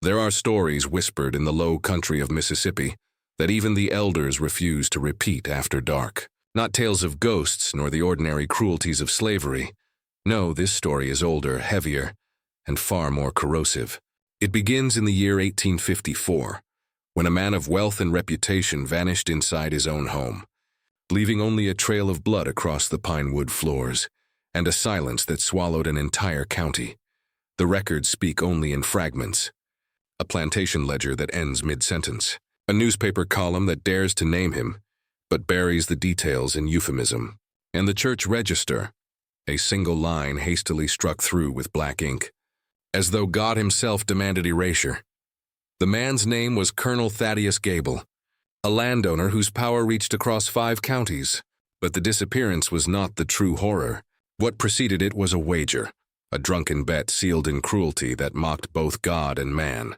There are stories whispered in the low country of Mississippi that even the elders refuse to repeat after dark. Not tales of ghosts nor the ordinary cruelties of slavery. No, this story is older, heavier, and far more corrosive. It begins in the year 1854, when a man of wealth and reputation vanished inside his own home, leaving only a trail of blood across the pine wood floors and a silence that swallowed an entire county. The records speak only in fragments. A plantation ledger that ends mid-sentence. A newspaper column that dares to name him, but buries the details in euphemism. And the church register, a single line hastily struck through with black ink, as though God himself demanded erasure. The man's name was Colonel Thaddeus Gable, a landowner whose power reached across 5 counties. But the disappearance was not the true horror. What preceded it was a wager, a drunken bet sealed in cruelty that mocked both God and man.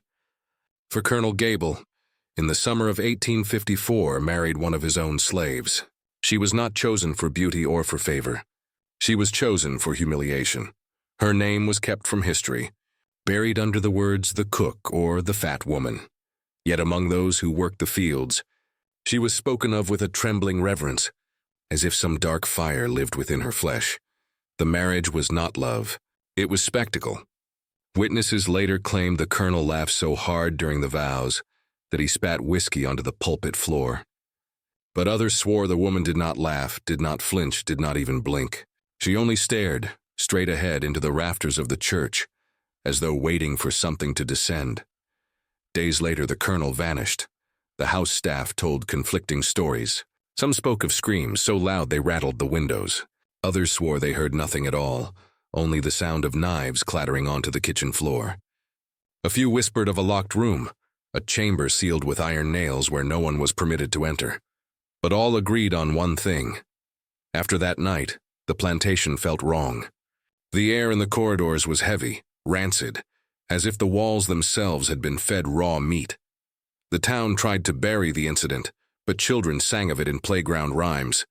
For Colonel Gable, in the summer of 1854, married one of his own slaves. She was not chosen for beauty or for favor. She was chosen for humiliation. Her name was kept from history, buried under the words the cook or the fat woman. Yet among those who worked the fields, she was spoken of with a trembling reverence, as if some dark fire lived within her flesh. The marriage was not love. It was spectacle. Witnesses later claimed the colonel laughed so hard during the vows that he spat whiskey onto the pulpit floor. But others swore the woman did not laugh, did not flinch, did not even blink. She only stared, straight ahead into the rafters of the church, as though waiting for something to descend. Days later, the colonel vanished. The house staff told conflicting stories. Some spoke of screams so loud they rattled the windows. Others swore they heard nothing at all, only the sound of knives clattering onto the kitchen floor. A few whispered of a locked room, a chamber sealed with iron nails where no one was permitted to enter. But all agreed on one thing. After that night, the plantation felt wrong. The air in the corridors was heavy, rancid, as if the walls themselves had been fed raw meat. The town tried to bury the incident, but children sang of it in playground rhymes.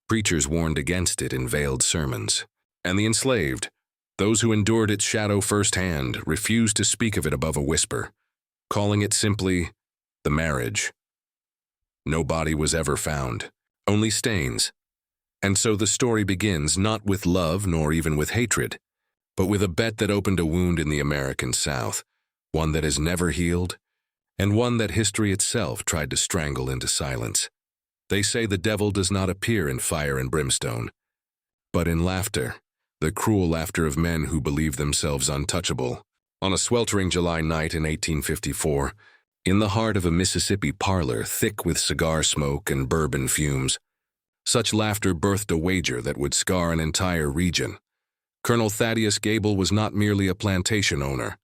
Preachers warned against it in veiled sermons. And the enslaved, those who endured its shadow firsthand, refused to speak of it above a whisper, calling it simply the marriage. No body was ever found, only stains. And so the story begins not with love nor even with hatred, but with a bet that opened a wound in the American South, one that has never healed, and one that history itself tried to strangle into silence. They say the devil does not appear in fire and brimstone, but in laughter, the cruel laughter of men who believe themselves untouchable. On a sweltering July night in 1854, in the heart of a Mississippi parlor thick with cigar smoke and bourbon fumes, such laughter birthed a wager that would scar an entire region. Colonel Thaddeus Gable was not merely a plantation owner.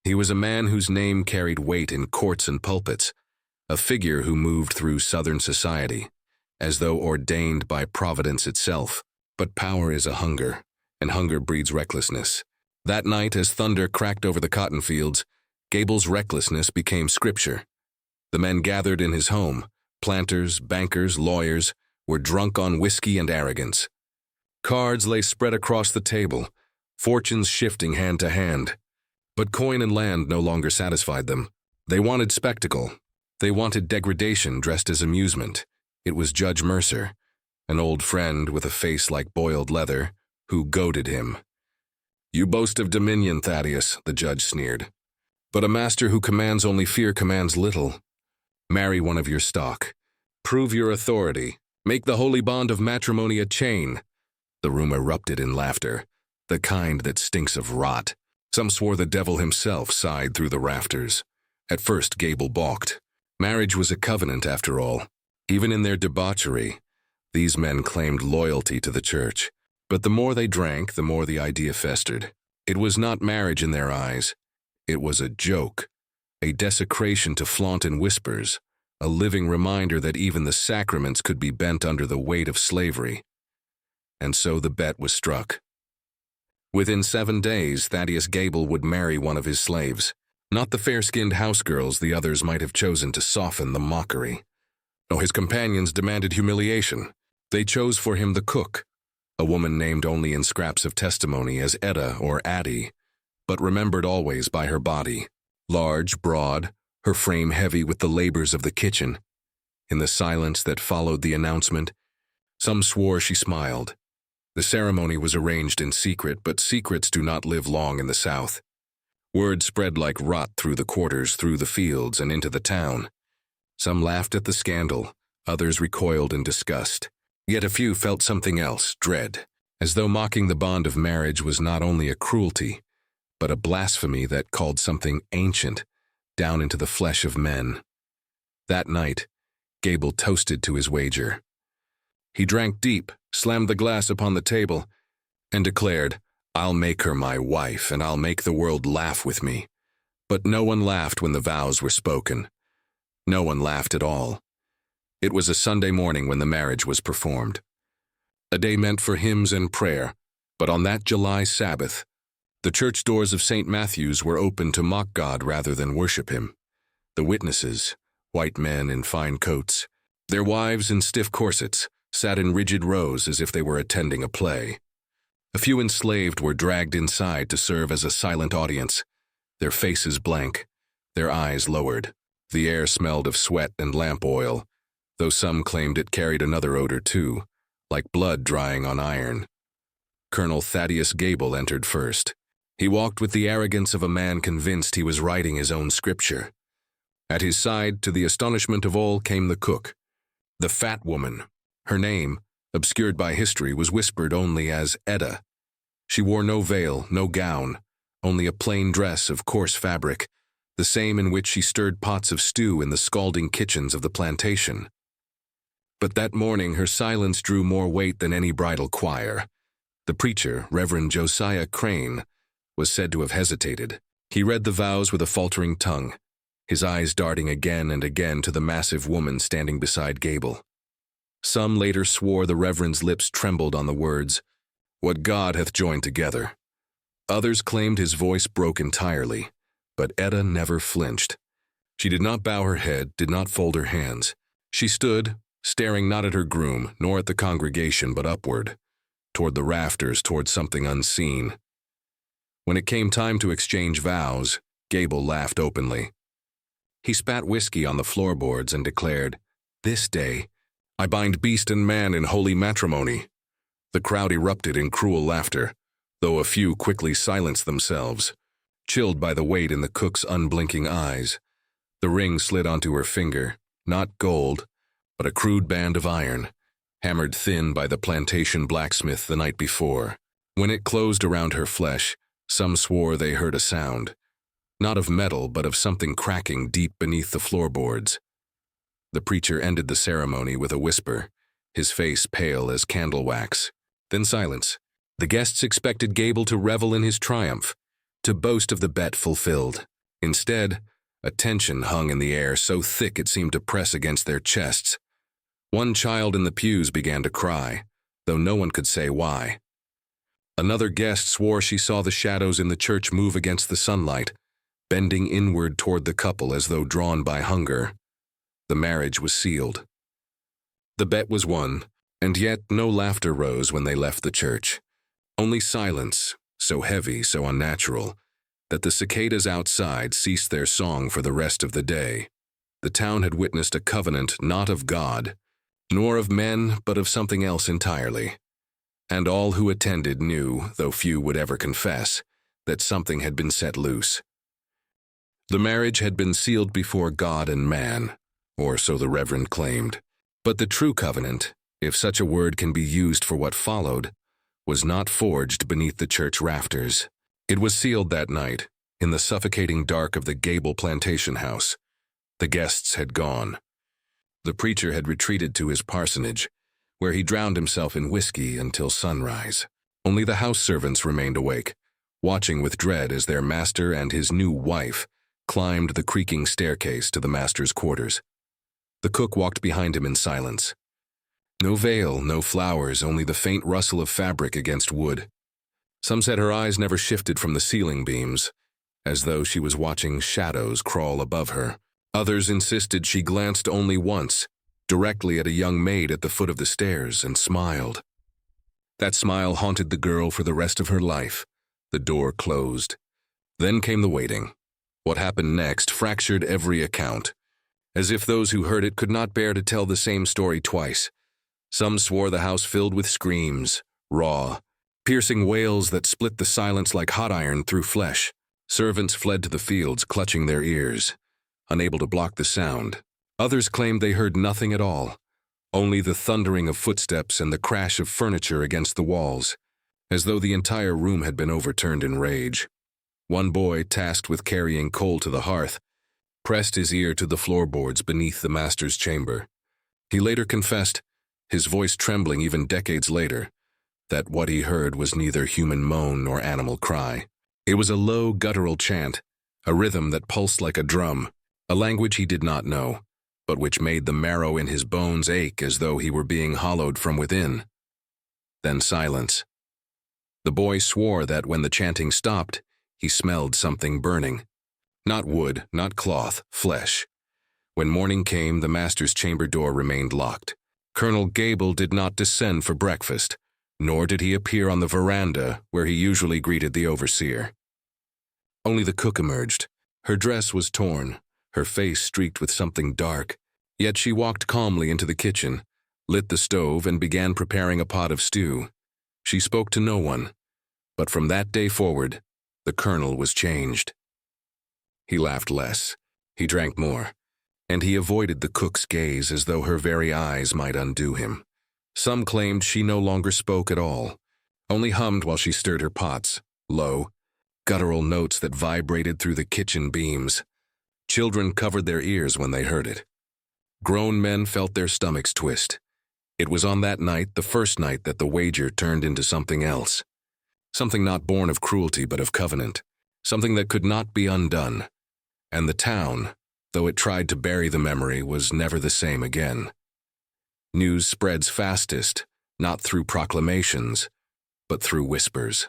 He was a man whose name carried weight in courts and pulpits, a figure who moved through Southern society, as though ordained by Providence itself. But power is a hunger, and hunger breeds recklessness. That night, as thunder cracked over the cotton fields, Gable's recklessness became scripture. The men gathered in his home, planters, bankers, lawyers, were drunk on whiskey and arrogance. Cards lay spread across the table, fortunes shifting hand to hand. But coin and land no longer satisfied them. They wanted spectacle. They wanted degradation dressed as amusement. It was Judge Mercer, an old friend with a face like boiled leather, who goaded him. "You boast of dominion, Thaddeus," the judge sneered. "But a master who commands only fear commands little. Marry one of your stock. Prove your authority. Make the holy bond of matrimony a chain." The room erupted in laughter, the kind that stinks of rot. Some swore the devil himself sighed through the rafters. At first, Gable balked. Marriage was a covenant, after all. Even in their debauchery, these men claimed loyalty to the church. But the more they drank, the more the idea festered. It was not marriage in their eyes. It was a joke, a desecration to flaunt in whispers, a living reminder that even the sacraments could be bent under the weight of slavery. And so the bet was struck. Within 7 days, Thaddeus Gable would marry one of his slaves. Not the fair-skinned house girls the others might have chosen to soften the mockery. No, his companions demanded humiliation. They chose for him the cook, a woman named only in scraps of testimony as Etta or Addie, but remembered always by her body. large, broad, her frame heavy with the labors of the kitchen. In the silence that followed the announcement, some swore she smiled. The ceremony was arranged in secret, but secrets do not live long in the South. Word spread like rot through the quarters, through the fields, and into the town. Some laughed at the scandal, others recoiled in disgust. Yet a few felt something else, dread, as though mocking the bond of marriage was not only a cruelty, but a blasphemy that called something ancient down into the flesh of men. That night, Gable toasted to his wager. He drank deep, slammed the glass upon the table, and declared, "I'll make her my wife, and I'll make the world laugh with me." But no one laughed when the vows were spoken. No one laughed at all. It was a Sunday morning when the marriage was performed. A day meant for hymns and prayer, but on that July Sabbath, the church doors of St. Matthew's were open to mock God rather than worship him. The witnesses, white men in fine coats, their wives in stiff corsets, sat in rigid rows as if they were attending a play. A few enslaved were dragged inside to serve as a silent audience, their faces blank, their eyes lowered. The air smelled of sweat and lamp oil, though some claimed it carried another odor too, like blood drying on iron. Colonel Thaddeus Gable entered first. He walked with the arrogance of a man convinced he was writing his own scripture. At his side, to the astonishment of all, came the cook, the fat woman. Her name, obscured by history, was whispered only as Etta. She wore no veil, no gown, only a plain dress of coarse fabric, the same in which she stirred pots of stew in the scalding kitchens of the plantation. But that morning her silence drew more weight than any bridal choir. The preacher, Reverend Josiah Crane, was said to have hesitated. He read the vows with a faltering tongue, his eyes darting again and again to the massive woman standing beside Gable. Some later swore the Reverend's lips trembled on the words, "What God hath joined together." Others claimed his voice broke entirely, but Etta never flinched. She did not bow her head, did not fold her hands. She stood, staring not at her groom, nor at the congregation, but upward, toward the rafters, toward something unseen. When it came time to exchange vows, Gable laughed openly. He spat whiskey on the floorboards and declared, "This day, I bind beast and man in holy matrimony." The crowd erupted in cruel laughter, though a few quickly silenced themselves, chilled by the weight in the cook's unblinking eyes. The ring slid onto her finger, not gold, but a crude band of iron, hammered thin by the plantation blacksmith the night before. When it closed around her flesh, some swore they heard a sound, not of metal but of something cracking deep beneath the floorboards. The preacher ended the ceremony with a whisper, his face pale as candle wax. Then silence. The guests expected Gable to revel in his triumph, to boast of the bet fulfilled. Instead, a tension hung in the air so thick it seemed to press against their chests. One child in the pews began to cry, though no one could say why. Another guest swore she saw the shadows in the church move against the sunlight, bending inward toward the couple as though drawn by hunger. The marriage was sealed. The bet was won, and yet no laughter rose when they left the church. Only silence, so heavy, so unnatural, that the cicadas outside ceased their song for the rest of the day. The town had witnessed a covenant not of God, nor of men, but of something else entirely. And all who attended knew, though few would ever confess, that something had been set loose. The marriage had been sealed before God and man, or so the Reverend claimed. But the true covenant, if such a word can be used for what followed, was not forged beneath the church rafters. It was sealed that night, in the suffocating dark of the Gable plantation house. The guests had gone. The preacher had retreated to his parsonage, where he drowned himself in whiskey until sunrise. Only the house servants remained awake, watching with dread as their master and his new wife climbed the creaking staircase to the master's quarters. The cook walked behind him in silence. No veil, no flowers, only the faint rustle of fabric against wood. Some said her eyes never shifted from the ceiling beams, as though she was watching shadows crawl above her. Others insisted she glanced only once, directly at a young maid at the foot of the stairs, and smiled. That smile haunted the girl for the rest of her life. The door closed. Then came the waiting. What happened next fractured every account, as if those who heard it could not bear to tell the same story twice. Some swore the house filled with screams, raw, piercing wails that split the silence like hot iron through flesh. Servants fled to the fields, clutching their ears, unable to block the sound. Others claimed they heard nothing at all, only the thundering of footsteps and the crash of furniture against the walls, as though the entire room had been overturned in rage. One boy, tasked with carrying coal to the hearth, pressed his ear to the floorboards beneath the master's chamber. He later confessed, his voice trembling even decades later, that what he heard was neither human moan nor animal cry. It was a low, guttural chant, a rhythm that pulsed like a drum, a language he did not know, but which made the marrow in his bones ache as though he were being hollowed from within. Then silence. The boy swore that when the chanting stopped, he smelled something burning. Not wood, not cloth, flesh. When morning came, the master's chamber door remained locked. Colonel Gable did not descend for breakfast, nor did he appear on the veranda where he usually greeted the overseer. Only the cook emerged. Her dress was torn, her face streaked with something dark, yet she walked calmly into the kitchen, lit the stove, and began preparing a pot of stew. She spoke to no one, but from that day forward, the colonel was changed. He laughed less, he drank more, and he avoided the cook's gaze as though her very eyes might undo him. Some claimed she no longer spoke at all, only hummed while she stirred her pots, low, guttural notes that vibrated through the kitchen beams. Children covered their ears when they heard it. Grown men felt their stomachs twist. It was on that night, the first night, that the wager turned into something else. Something not born of cruelty but of covenant. Something that could not be undone. And the town, though it tried to bury the memory, was never the same again. News spreads fastest, not through proclamations, but through whispers.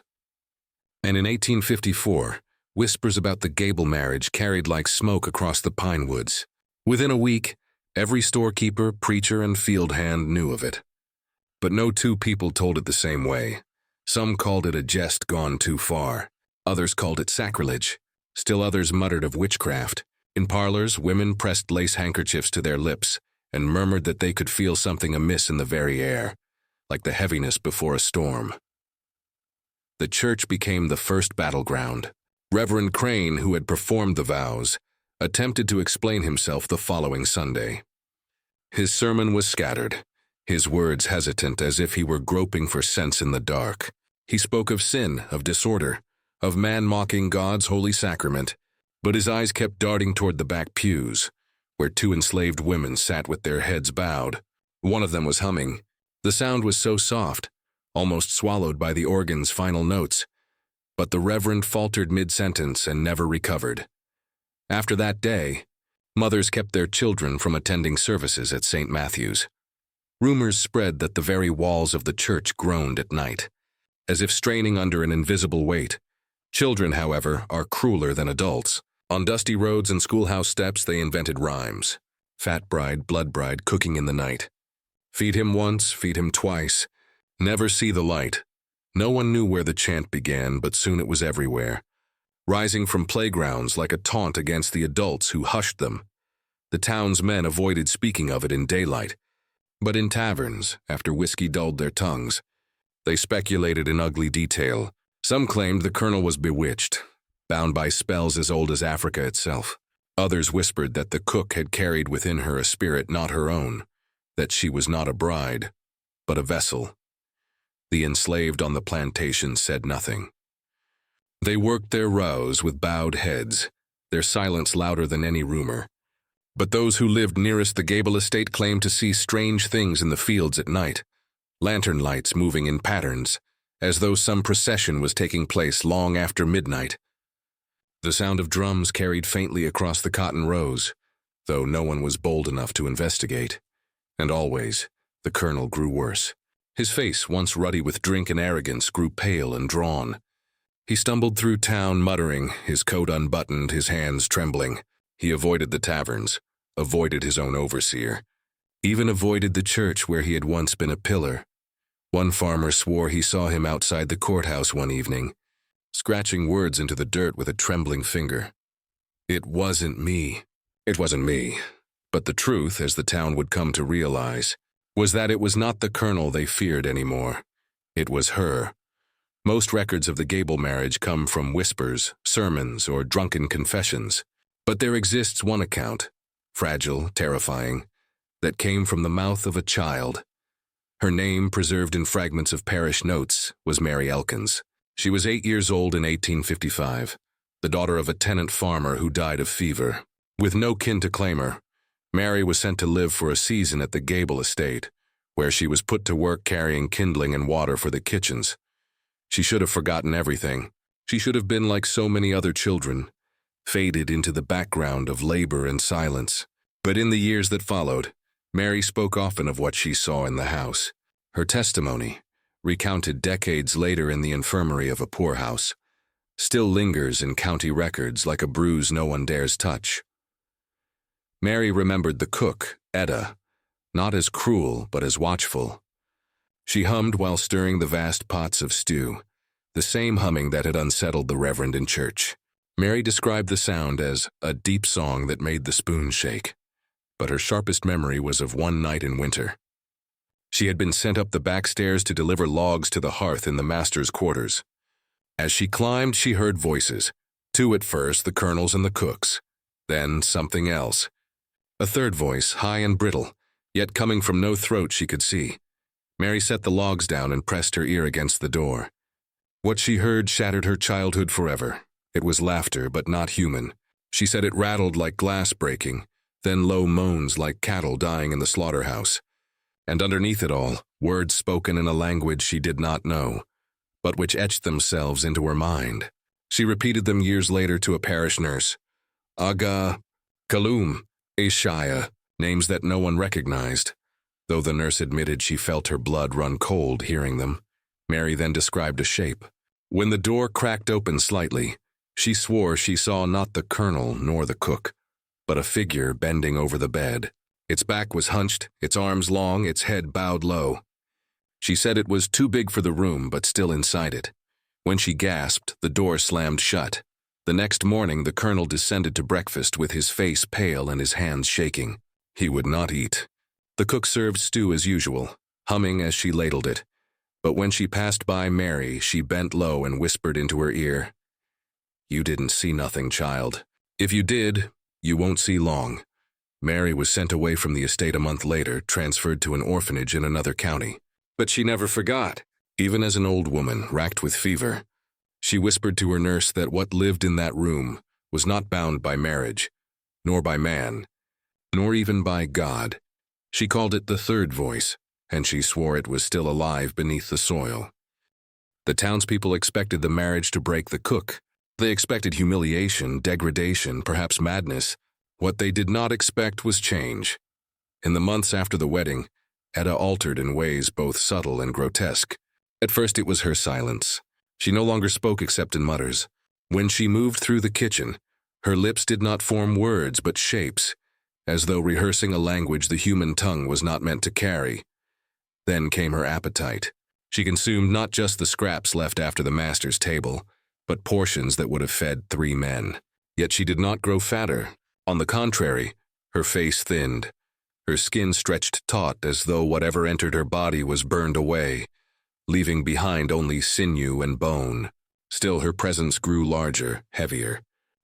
And in 1854, whispers about the Gable marriage carried like smoke across the pine woods. Within a week, every storekeeper, preacher, and field hand knew of it. But no two people told it the same way. Some called it a jest gone too far. Others called it sacrilege. Still others muttered of witchcraft. In parlors, women pressed lace handkerchiefs to their lips and murmured that they could feel something amiss in the very air, like the heaviness before a storm. The church became the first battleground. Reverend Crane, who had performed the vows, attempted to explain himself the following Sunday. His sermon was scattered, his words hesitant as if he were groping for sense in the dark. He spoke of sin, of disorder, of man mocking God's holy sacrament, but his eyes kept darting toward the back pews, where two enslaved women sat with their heads bowed. One of them was humming. The sound was so soft, almost swallowed by the organ's final notes, but the Reverend faltered mid-sentence and never recovered. After that day, mothers kept their children from attending services at St. Matthew's. Rumors spread that the very walls of the church groaned at night, as if straining under an invisible weight. Children, however, are crueler than adults. On dusty roads and schoolhouse steps they invented rhymes. Fat bride, blood bride, cooking in the night. Feed him once, feed him twice. Never see the light. No one knew where the chant began, but soon it was everywhere, rising from playgrounds like a taunt against the adults who hushed them. The town's men avoided speaking of it in daylight, but in taverns, after whiskey dulled their tongues, they speculated in ugly detail. Some claimed the colonel was bewitched, bound by spells as old as Africa itself. Others whispered that the cook had carried within her a spirit not her own, that she was not a bride, but a vessel. The enslaved on the plantation said nothing. They worked their rows with bowed heads, their silence louder than any rumor. But those who lived nearest the Gable estate claimed to see strange things in the fields at night, lantern lights moving in patterns, as though some procession was taking place long after midnight. The sound of drums carried faintly across the cotton rows, though no one was bold enough to investigate. And always, the colonel grew worse. His face, once ruddy with drink and arrogance, grew pale and drawn. He stumbled through town muttering, his coat unbuttoned, his hands trembling. He avoided the taverns, avoided his own overseer, even avoided the church where he had once been a pillar. One farmer swore he saw him outside the courthouse one evening, scratching words into the dirt with a trembling finger. It wasn't me. It wasn't me. But the truth, as the town would come to realize, was that it was not the colonel they feared anymore. It was her. Most records of the Gable marriage come from whispers, sermons, or drunken confessions. But there exists one account, fragile, terrifying, that came from the mouth of a child. Her name, preserved in fragments of parish notes, was Mary Elkins. She was 8 years old in 1855, the daughter of a tenant farmer who died of fever. With no kin to claim her, Mary was sent to live for a season at the Gable estate, where she was put to work carrying kindling and water for the kitchens. She should have forgotten everything. She should have been like so many other children, faded into the background of labor and silence. But in the years that followed, Mary spoke often of what she saw in the house. Her testimony, recounted decades later in the infirmary of a poorhouse, still lingers in county records like a bruise no one dares touch. Mary remembered the cook, Etta, not as cruel but as watchful. She hummed while stirring the vast pots of stew, the same humming that had unsettled the reverend in church. Mary described the sound as a deep song that made the spoon shake, but her sharpest memory was of one night in winter. She had been sent up the back stairs to deliver logs to the hearth in the master's quarters. As she climbed, she heard voices, two at first, the colonel's and the cook's, then something else. A third voice, high and brittle, yet coming from no throat she could see. Mary set the logs down and pressed her ear against the door. What she heard shattered her childhood forever. It was laughter, but not human. She said it rattled like glass breaking, then low moans like cattle dying in the slaughterhouse. And underneath it all, words spoken in a language she did not know, but which etched themselves into her mind. She repeated them years later to a parish nurse. Aga, Kalum, Ishaya, names that no one recognized. Though the nurse admitted she felt her blood run cold hearing them, Mary then described a shape. When the door cracked open slightly, she swore she saw not the colonel nor the cook, but a figure bending over the bed. Its back was hunched, its arms long, its head bowed low. She said it was too big for the room, but still inside it. When she gasped, the door slammed shut. The next morning, the colonel descended to breakfast with his face pale and his hands shaking. He would not eat. The cook served stew as usual, humming as she ladled it. But when she passed by Mary, she bent low and whispered into her ear, "You didn't see nothing, child. If you did, you won't see long." Mary was sent away from the estate a month later, transferred to an orphanage in another county. But she never forgot. Even as an old woman, racked with fever, she whispered to her nurse that what lived in that room was not bound by marriage, nor by man, nor even by God. She called it the third voice, and she swore it was still alive beneath the soil. The townspeople expected the marriage to break the cook. They expected humiliation, degradation, perhaps madness. What they did not expect was change. In the months after the wedding, Etta altered in ways both subtle and grotesque. At first it was her silence. She no longer spoke except in mutters. When she moved through the kitchen, her lips did not form words but shapes, as though rehearsing a language the human tongue was not meant to carry. Then came her appetite. She consumed not just the scraps left after the master's table, but portions that would have fed 3 men. Yet she did not grow fatter. On the contrary, her face thinned. Her skin stretched taut as though whatever entered her body was burned away, leaving behind only sinew and bone. Still, her presence grew larger, heavier.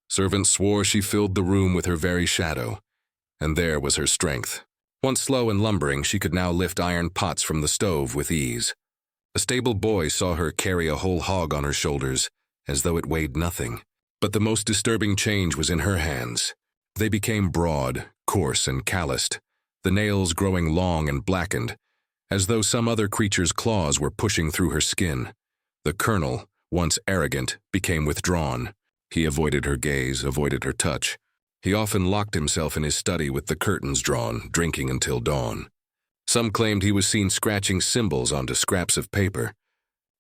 Servants swore she filled the room with her very shadow, and there was her strength. Once slow and lumbering, she could now lift iron pots from the stove with ease. A stable boy saw her carry a whole hog on her shoulders, as though it weighed nothing. But the most disturbing change was in her hands. They became broad, coarse, and calloused, the nails growing long and blackened, as though some other creature's claws were pushing through her skin. The colonel, once arrogant, became withdrawn. He avoided her gaze, avoided her touch. He often locked himself in his study with the curtains drawn, drinking until dawn. Some claimed he was seen scratching symbols onto scraps of paper,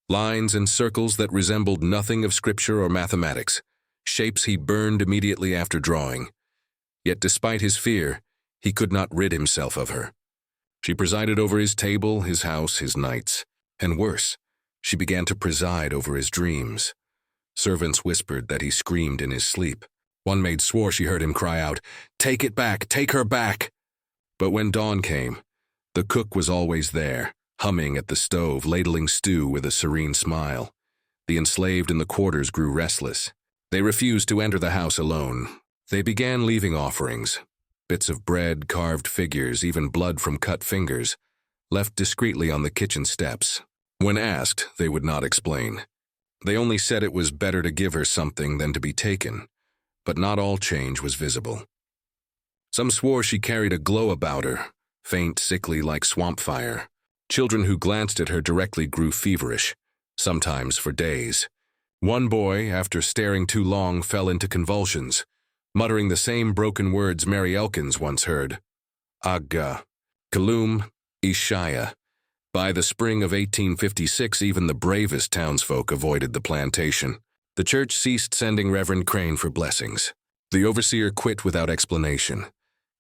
lines and circles that resembled nothing of scripture or mathematics, shapes he burned immediately after drawing. Yet despite his fear, he could not rid himself of her. She presided over his table, his house, his nights, and worse, she began to preside over his dreams. Servants whispered that he screamed in his sleep. One maid swore she heard him cry out, "Take it back, take her back!" But when dawn came, the cook was always there, humming at the stove, ladling stew with a serene smile. The enslaved in the quarters grew restless. They refused to enter the house alone. They began leaving offerings, bits of bread, carved figures, even blood from cut fingers, left discreetly on the kitchen steps. When asked, they would not explain. They only said it was better to give her something than to be taken, but not all change was visible. Some swore she carried a glow about her, faint, sickly like swamp fire. Children who glanced at her directly grew feverish, sometimes for days. One boy, after staring too long, fell into convulsions, muttering the same broken words Mary Elkins once heard. Agga, Kalum, Ishaya. By the spring of 1856, even the bravest townsfolk avoided the plantation. The church ceased sending Reverend Crane for blessings. The overseer quit without explanation,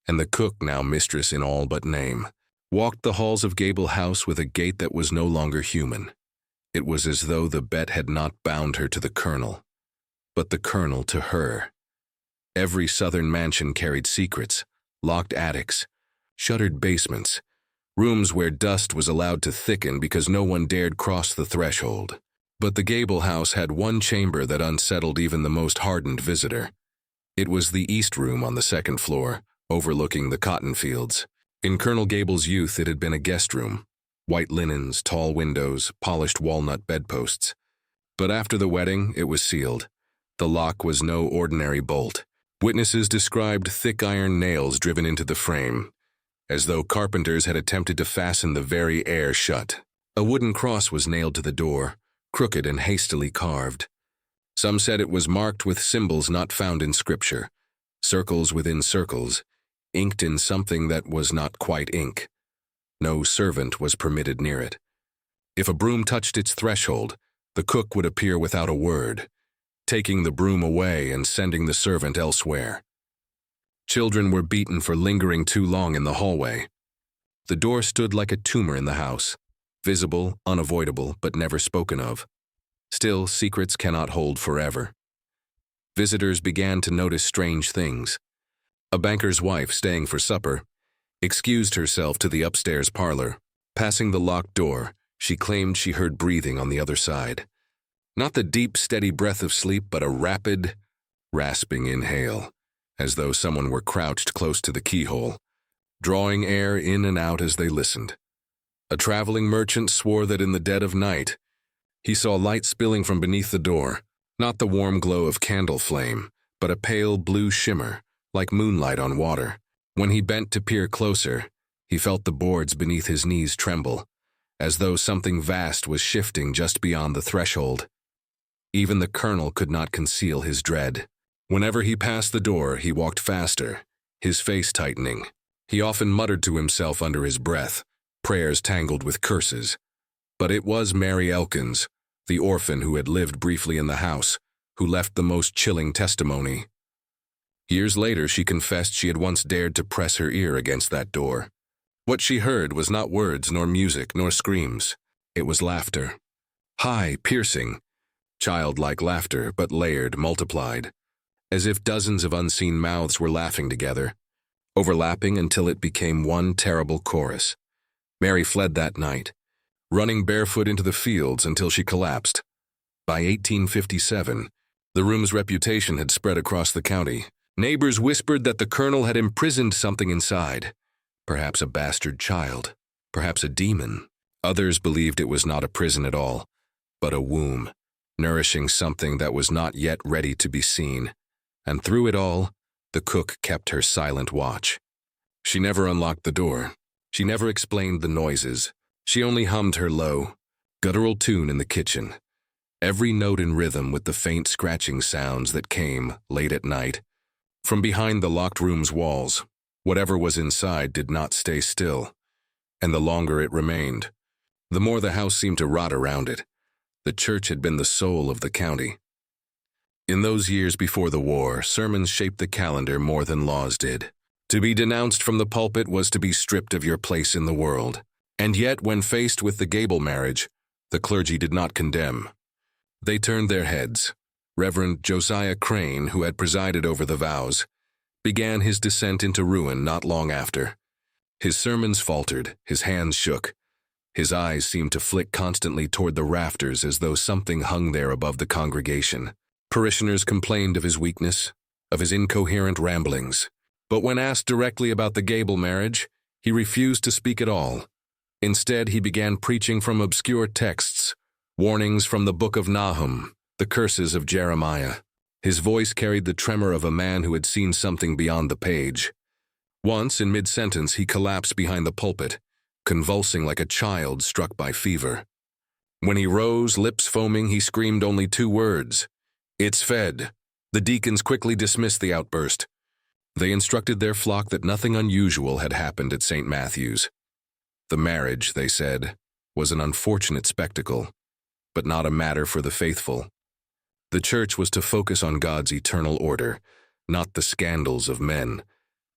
and the cook, now mistress in all but name, walked the halls of Gable House with a gait that was no longer human. It was as though the bet had not bound her to the colonel, but the colonel to her. Every southern mansion carried secrets, locked attics, shuttered basements, rooms where dust was allowed to thicken because no one dared cross the threshold. But the Gable House had one chamber that unsettled even the most hardened visitor. It was the east room on the second floor, overlooking the cotton fields. In Colonel Gable's youth, it had been a guest room. White linens, tall windows, polished walnut bedposts. But after the wedding, it was sealed. The lock was no ordinary bolt. Witnesses described thick iron nails driven into the frame, as though carpenters had attempted to fasten the very air shut. A wooden cross was nailed to the door, crooked and hastily carved. Some said it was marked with symbols not found in Scripture, circles within circles, inked in something that was not quite ink. No servant was permitted near it. If a broom touched its threshold, the cook would appear without a word, taking the broom away and sending the servant elsewhere. Children were beaten for lingering too long in the hallway. The door stood like a tumor in the house, visible, unavoidable, but never spoken of. Still, secrets cannot hold forever. Visitors began to notice strange things. A banker's wife, staying for supper, excused herself to the upstairs parlor. Passing the locked door, she claimed she heard breathing on the other side. Not the deep, steady breath of sleep, but a rapid, rasping inhale, as though someone were crouched close to the keyhole, drawing air in and out as they listened. A traveling merchant swore that in the dead of night, he saw light spilling from beneath the door, not the warm glow of candle flame, but a pale blue shimmer, like moonlight on water. When he bent to peer closer, he felt the boards beneath his knees tremble, as though something vast was shifting just beyond the threshold. Even the colonel could not conceal his dread. Whenever he passed the door, he walked faster, his face tightening. He often muttered to himself under his breath, prayers tangled with curses. But it was Mary Elkins, the orphan who had lived briefly in the house, who left the most chilling testimony. Years later, she confessed she had once dared to press her ear against that door. What she heard was not words, nor music, nor screams. It was laughter. High, piercing, childlike laughter, but layered, multiplied, as if dozens of unseen mouths were laughing together, overlapping until it became one terrible chorus. Mary fled that night, running barefoot into the fields until she collapsed. By 1857, the room's reputation had spread across the county. Neighbors whispered that the colonel had imprisoned something inside, perhaps a bastard child, perhaps a demon. Others believed it was not a prison at all, but a womb, nourishing something that was not yet ready to be seen. And through it all, the cook kept her silent watch. She never unlocked the door. She never explained the noises. She only hummed her low, guttural tune in the kitchen, every note in rhythm with the faint scratching sounds that came, late at night, from behind the locked room's walls. Whatever was inside did not stay still, and the longer it remained, the more the house seemed to rot around it. The church had been the soul of the county. In those years before the war, sermons shaped the calendar more than laws did. To be denounced from the pulpit was to be stripped of your place in the world. And yet, when faced with the Gable marriage, the clergy did not condemn. They turned their heads. Reverend Josiah Crane, who had presided over the vows, began his descent into ruin not long after. His sermons faltered, his hands shook. His eyes seemed to flick constantly toward the rafters as though something hung there above the congregation. Parishioners complained of his weakness, of his incoherent ramblings. But when asked directly about the Gable marriage, he refused to speak at all. Instead, he began preaching from obscure texts, warnings from the book of Nahum, the curses of Jeremiah. His voice carried the tremor of a man who had seen something beyond the page. Once, in mid-sentence, he collapsed behind the pulpit, convulsing like a child struck by fever. When he rose, lips foaming, he screamed only 2 words, "It's fed." The deacons quickly dismissed the outburst. They instructed their flock that nothing unusual had happened at St. Matthew's. The marriage, they said, was an unfortunate spectacle, but not a matter for the faithful. The church was to focus on God's eternal order, not the scandals of men,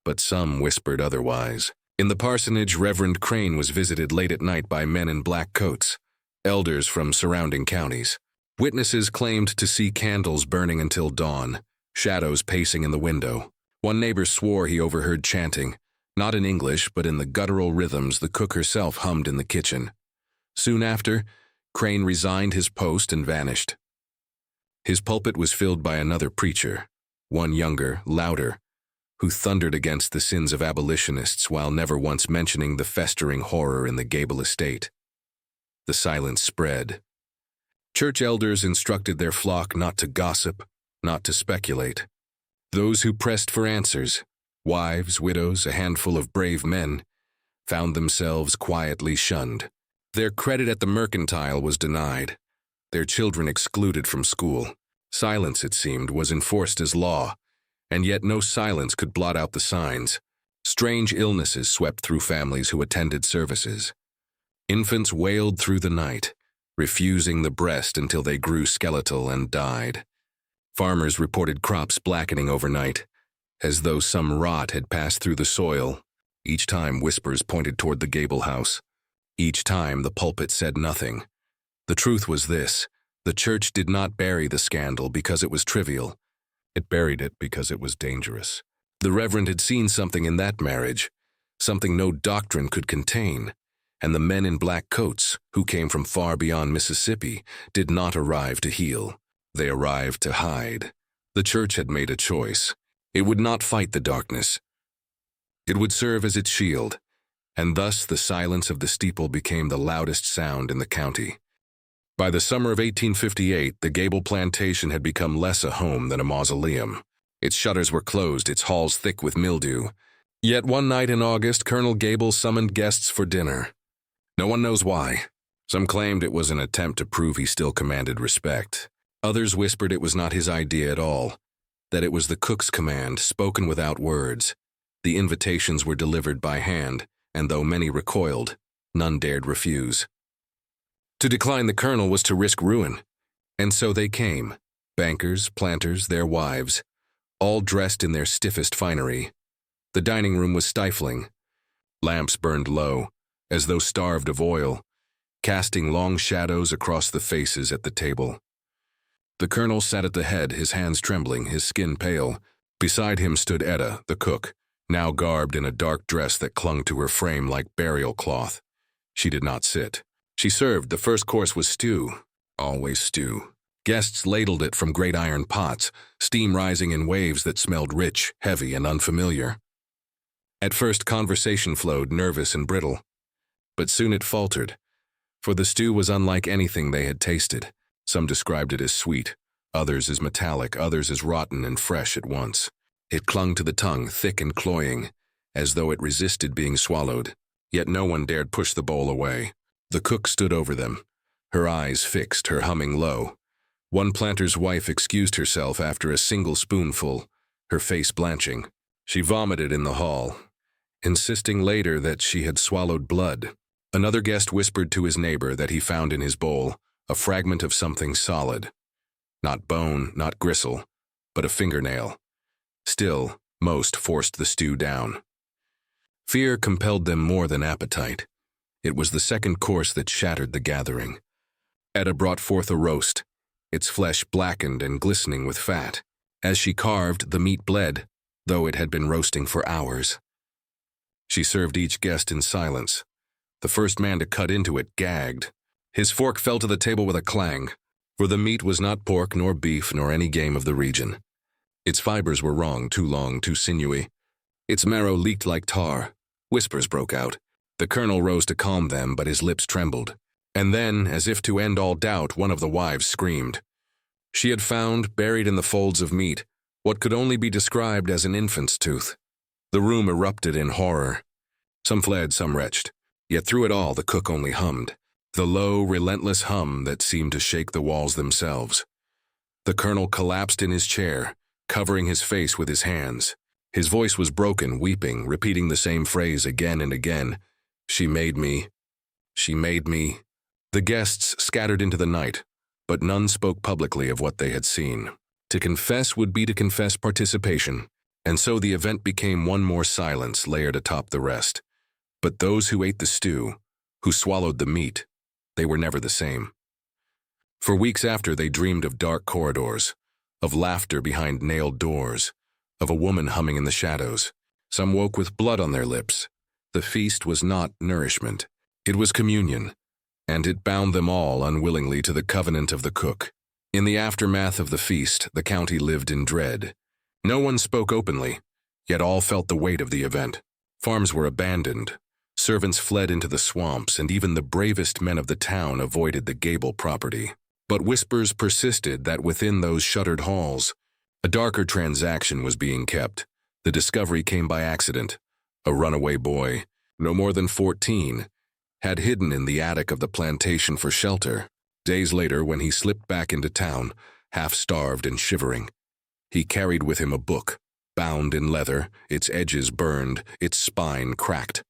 but some whispered otherwise. In the parsonage, Reverend Crane was visited late at night by men in black coats, elders from surrounding counties. Witnesses claimed to see candles burning until dawn, shadows pacing in the window. One neighbor swore he overheard chanting, not in English but in the guttural rhythms the cook herself hummed in the kitchen. Soon after, Crane resigned his post and vanished. His pulpit was filled by another preacher, one younger, louder, who thundered against the sins of abolitionists while never once mentioning the festering horror in the Gable estate. The silence spread. Church elders instructed their flock not to gossip, not to speculate. Those who pressed for answers, wives, widows, a handful of brave men, found themselves quietly shunned. Their credit at the mercantile was denied, their children excluded from school. Silence, it seemed, was enforced as law, and yet no silence could blot out the signs. Strange illnesses swept through families who attended services. Infants wailed through the night, refusing the breast until they grew skeletal and died. Farmers reported crops blackening overnight, as though some rot had passed through the soil. Each time whispers pointed toward the Gable house. Each time the pulpit said nothing. The truth was this: the church did not bury the scandal because it was trivial. It buried it because it was dangerous. The Reverend had seen something in that marriage, something no doctrine could contain, and the men in black coats, who came from far beyond Mississippi, did not arrive to heal. They arrived to hide. The church had made a choice. It would not fight the darkness. It would serve as its shield, and thus the silence of the steeple became the loudest sound in the county. By the summer of 1858, the Gable Plantation had become less a home than a mausoleum. Its shutters were closed, its halls thick with mildew. Yet one night in August, Colonel Gable summoned guests for dinner. No one knows why. Some claimed it was an attempt to prove he still commanded respect. Others whispered it was not his idea at all, that it was the cook's command, spoken without words. The invitations were delivered by hand, and though many recoiled, none dared refuse. To decline the colonel was to risk ruin, and so they came, bankers, planters, their wives, all dressed in their stiffest finery. The dining room was stifling. Lamps burned low, as though starved of oil, casting long shadows across the faces at the table. The colonel sat at the head, his hands trembling, his skin pale. Beside him stood Etta, the cook, now garbed in a dark dress that clung to her frame like burial cloth. She did not sit. She served. The first course was stew, always stew. Guests ladled it from great iron pots, steam rising in waves that smelled rich, heavy, and unfamiliar. At first conversation flowed, nervous and brittle, but soon it faltered, for the stew was unlike anything they had tasted. Some described it as sweet, others as metallic, others as rotten and fresh at once. It clung to the tongue, thick and cloying, as though it resisted being swallowed, yet no one dared push the bowl away. The cook stood over them, her eyes fixed, her humming low. One planter's wife excused herself after a single spoonful, her face blanching. She vomited in the hall, insisting later that she had swallowed blood. Another guest whispered to his neighbor that he found in his bowl a fragment of something solid. Not bone, not gristle, but a fingernail. Still, most forced the stew down. Fear compelled them more than appetite. It was the second course that shattered the gathering. Etta brought forth a roast, its flesh blackened and glistening with fat. As she carved, the meat bled, though it had been roasting for hours. She served each guest in silence. The first man to cut into it gagged. His fork fell to the table with a clang, for the meat was not pork nor beef nor any game of the region. Its fibers were wrong, too long, too sinewy. Its marrow leaked like tar. Whispers broke out. The colonel rose to calm them, but his lips trembled. And then, as if to end all doubt, one of the wives screamed. She had found, buried in the folds of meat, what could only be described as an infant's tooth. The room erupted in horror. Some fled, some retched. Yet through it all, the cook only hummed. The low, relentless hum that seemed to shake the walls themselves. The colonel collapsed in his chair, covering his face with his hands. His voice was broken, weeping, repeating the same phrase again and again. She made me. She made me. The guests scattered into the night, but none spoke publicly of what they had seen. To confess would be to confess participation, and so the event became one more silence layered atop the rest. But those who ate the stew, who swallowed the meat, they were never the same. For weeks after, they dreamed of dark corridors, of laughter behind nailed doors, of a woman humming in the shadows. Some woke with blood on their lips. The feast was not nourishment. It was communion, and it bound them all unwillingly to the covenant of the cook. In the aftermath of the feast, the county lived in dread. No one spoke openly, yet all felt the weight of the event. Farms were abandoned. Servants fled into the swamps, and even the bravest men of the town avoided the Gable property. But whispers persisted that within those shuttered halls, a darker transaction was being kept. The discovery came by accident. A runaway boy, no more than 14, had hidden in the attic of the plantation for shelter. Days later, when he slipped back into town, half-starved and shivering, he carried with him a book, bound in leather, its edges burned, its spine cracked.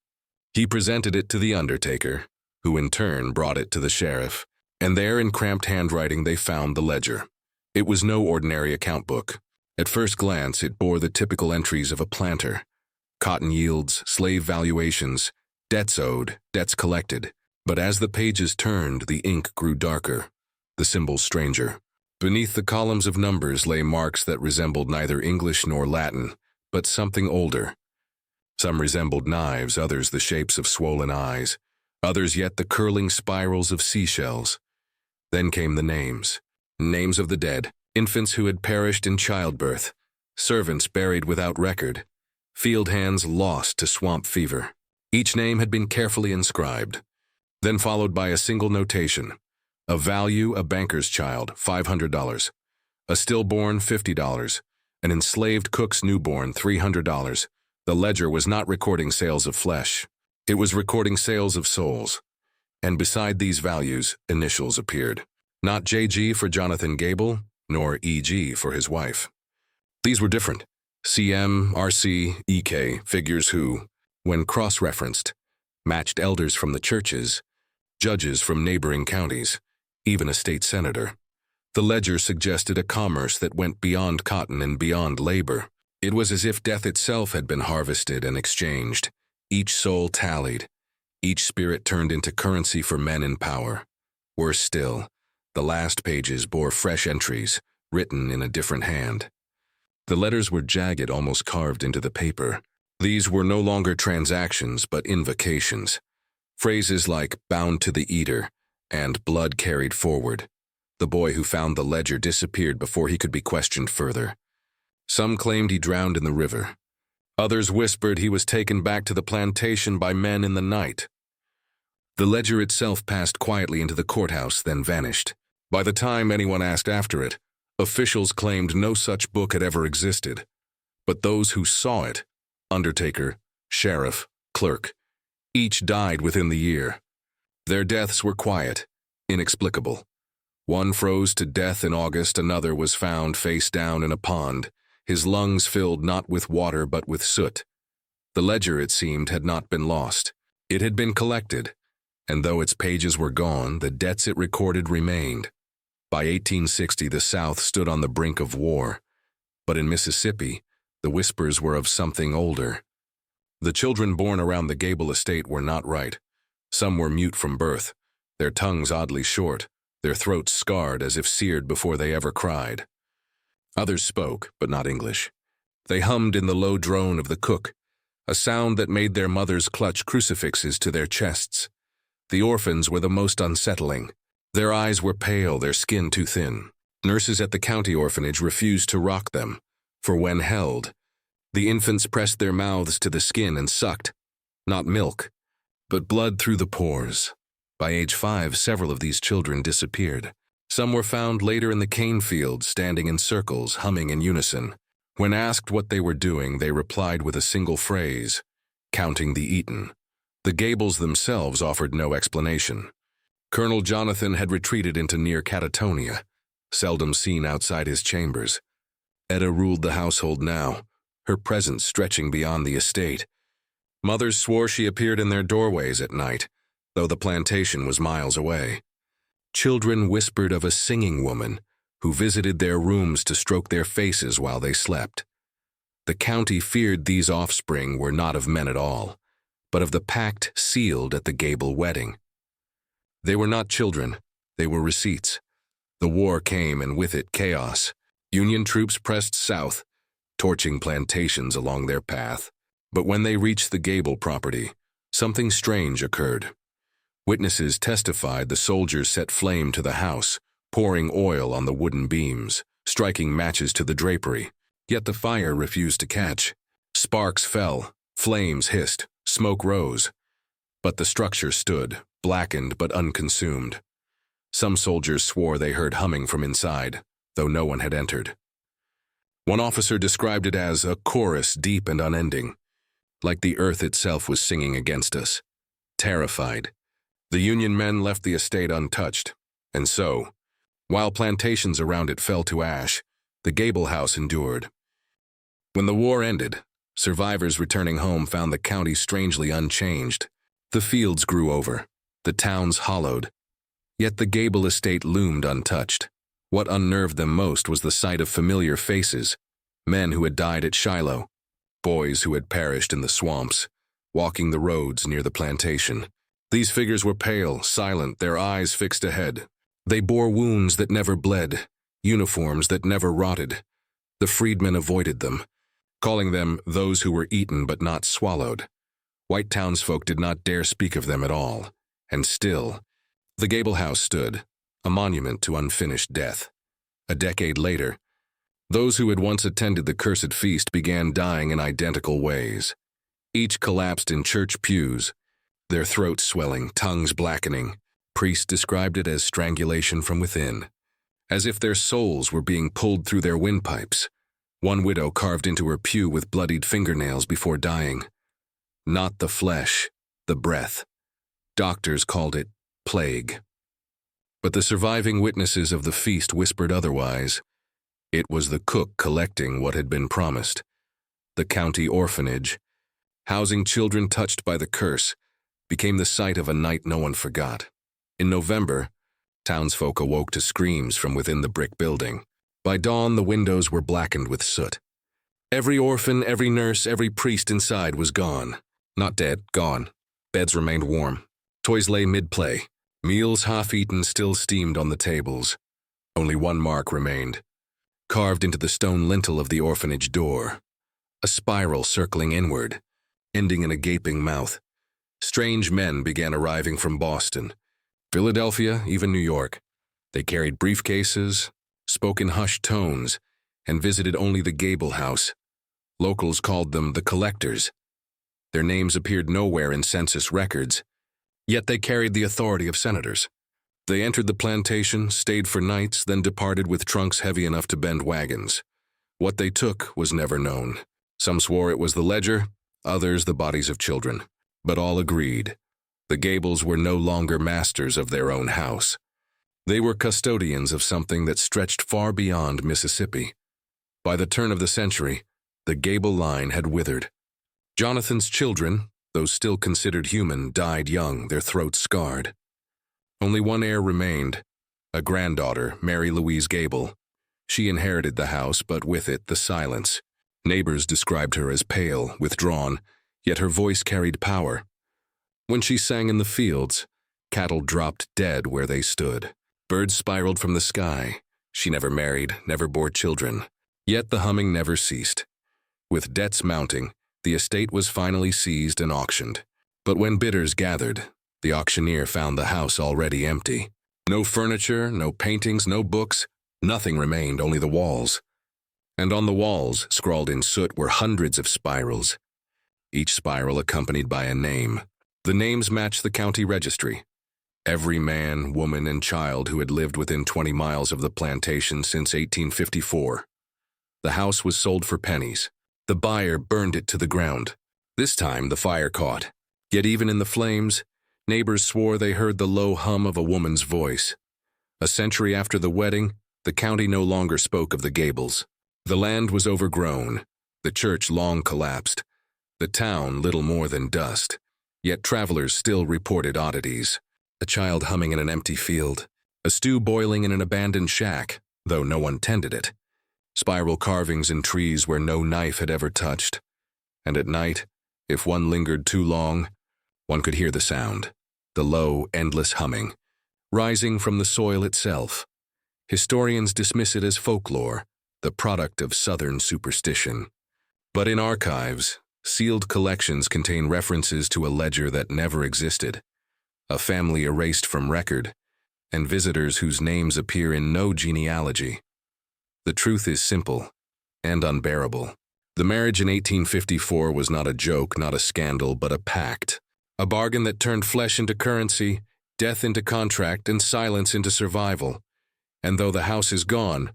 He presented it to the undertaker, who in turn brought it to the sheriff, and there in cramped handwriting they found the ledger. It was no ordinary account book. At first glance, it bore the typical entries of a planter: cotton yields, slave valuations, debts owed, debts collected. But as the pages turned, the ink grew darker, the symbols stranger. Beneath the columns of numbers lay marks that resembled neither English nor Latin, but something older. Some resembled knives, others the shapes of swollen eyes, others yet the curling spirals of seashells. Then came the names. Names of the dead, infants who had perished in childbirth, servants buried without record, field hands lost to swamp fever. Each name had been carefully inscribed. Then followed by a single notation: a value, a banker's child, $500, a stillborn, $50, an enslaved cook's newborn, $300. The ledger was not recording sales of flesh. It was recording sales of souls. And beside these values, initials appeared. Not JG for Jonathan Gable, nor EG for his wife. These were different. CM, RC, EK, figures who, when cross-referenced, matched elders from the churches, judges from neighboring counties, even a state senator. The ledger suggested a commerce that went beyond cotton and beyond labor. It was as if death itself had been harvested and exchanged. Each soul tallied. Each spirit turned into currency for men in power. Worse still, the last pages bore fresh entries, written in a different hand. The letters were jagged, almost carved into the paper. These were no longer transactions, but invocations. Phrases like "bound to the eater" and "blood carried forward." The boy who found the ledger disappeared before he could be questioned further. Some claimed he drowned in the river. Others whispered he was taken back to the plantation by men in the night. The ledger itself passed quietly into the courthouse, then vanished. By the time anyone asked after it, officials claimed no such book had ever existed. But those who saw it, undertaker, sheriff, clerk, each died within the year. Their deaths were quiet, inexplicable. One froze to death in August, another was found face down in a pond, his lungs filled not with water but with soot. The ledger, it seemed, had not been lost. It had been collected, and though its pages were gone, the debts it recorded remained. By 1860, the South stood on the brink of war, but in Mississippi, the whispers were of something older. The children born around the Gable estate were not right. Some were mute from birth, their tongues oddly short, their throats scarred as if seared before they ever cried. Others spoke, but not English. They hummed in the low drone of the cook, a sound that made their mothers clutch crucifixes to their chests. The orphans were the most unsettling. Their eyes were pale, their skin too thin. Nurses at the county orphanage refused to rock them, for when held, the infants pressed their mouths to the skin and sucked, not milk, but blood through the pores. By age 5, several of these children disappeared. Some were found later in the cane fields, standing in circles, humming in unison. When asked what they were doing, they replied with a single phrase, counting the eaten. The Gables themselves offered no explanation. Colonel Jonathan had retreated into near catatonia, seldom seen outside his chambers. Etta ruled the household now, her presence stretching beyond the estate. Mothers swore she appeared in their doorways at night, though the plantation was miles away. Children whispered of a singing woman who visited their rooms to stroke their faces while they slept. The county feared these offspring were not of men at all, but of the pact sealed at the Gable wedding. They were not children, they were receipts. The war came, and with it chaos. Union troops pressed south, torching plantations along their path. But when they reached the Gable property, something strange occurred. Witnesses testified the soldiers set flame to the house, pouring oil on the wooden beams, striking matches to the drapery. Yet the fire refused to catch. Sparks fell, flames hissed, smoke rose. But the structure stood, blackened but unconsumed. Some soldiers swore they heard humming from inside, though no one had entered. One officer described it as a chorus deep and unending, like the earth itself was singing against us. Terrified, the Union men left the estate untouched, and so, while plantations around it fell to ash, the Gable house endured. When the war ended, survivors returning home found the county strangely unchanged. The fields grew over, the towns hollowed, yet the Gable estate loomed untouched. What unnerved them most was the sight of familiar faces, men who had died at Shiloh, boys who had perished in the swamps, walking the roads near the plantation. These figures were pale, silent, their eyes fixed ahead. They bore wounds that never bled, uniforms that never rotted. The freedmen avoided them, calling them those who were eaten but not swallowed. White townsfolk did not dare speak of them at all, and still, the Gable house stood, a monument to unfinished death. A decade later, those who had once attended the cursed feast began dying in identical ways. Each collapsed in church pews, their throats swelling, tongues blackening. Priests described it as strangulation from within, as if their souls were being pulled through their windpipes. One widow carved into her pew with bloodied fingernails before dying. Not the flesh, the breath. Doctors called it plague. But the surviving witnesses of the feast whispered otherwise. It was the cook collecting what had been promised. The county orphanage, housing children touched by the curse, became the site of a night no one forgot. In November, townsfolk awoke to screams from within the brick building. By dawn, the windows were blackened with soot. Every orphan, every nurse, every priest inside was gone. Not dead, gone. Beds remained warm. Toys lay mid-play. Meals half-eaten still steamed on the tables. Only one mark remained, carved into the stone lintel of the orphanage door. A spiral circling inward, ending in a gaping mouth. Strange men began arriving from Boston, Philadelphia, even New York. They carried briefcases, spoke in hushed tones, and visited only the Gable house. Locals called them the collectors. Their names appeared nowhere in census records, yet they carried the authority of senators. They entered the plantation, stayed for nights, then departed with trunks heavy enough to bend wagons. What they took was never known. Some swore it was the ledger, others the bodies of children. But all agreed. The Gables were no longer masters of their own house. They were custodians of something that stretched far beyond Mississippi. By the turn of the century, the Gable line had withered. Jonathan's children, those still considered human, died young, their throats scarred. Only one heir remained, a granddaughter, Mary Louise Gable. She inherited the house, but with it the silence. Neighbors described her as pale, withdrawn, yet her voice carried power. When she sang in the fields, cattle dropped dead where they stood. Birds spiraled from the sky. She never married, never bore children. Yet the humming never ceased. With debts mounting, the estate was finally seized and auctioned. But when bidders gathered, the auctioneer found the house already empty. No furniture, no paintings, no books, nothing remained, only the walls. And on the walls, scrawled in soot, were hundreds of spirals, each spiral accompanied by a name. The names matched the county registry. Every man, woman, and child who had lived within 20 miles of the plantation since 1854. The house was sold for pennies. The buyer burned it to the ground. This time the fire caught. Yet even in the flames, neighbors swore they heard the low hum of a woman's voice. A century after the wedding, the county no longer spoke of the Gables. The land was overgrown. The church long collapsed. The town little more than dust. Yet travelers still reported oddities. A child humming in an empty field. A stew boiling in an abandoned shack, though no one tended it. Spiral carvings in trees where no knife had ever touched. And at night, if one lingered too long, one could hear the sound, the low, endless humming, rising from the soil itself. Historians dismiss it as folklore, the product of Southern superstition. But in archives, sealed collections contain references to a ledger that never existed, a family erased from record, and visitors whose names appear in no genealogy. The truth is simple and unbearable. The marriage in 1854 was not a joke, not a scandal, but a pact. A bargain that turned flesh into currency, death into contract, and silence into survival. And though the house is gone,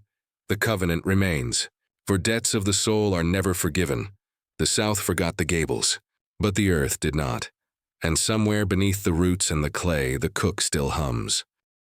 the covenant remains. For debts of the soul are never forgiven. The South forgot the Gables, but the earth did not. And somewhere beneath the roots and the clay, the cook still hums.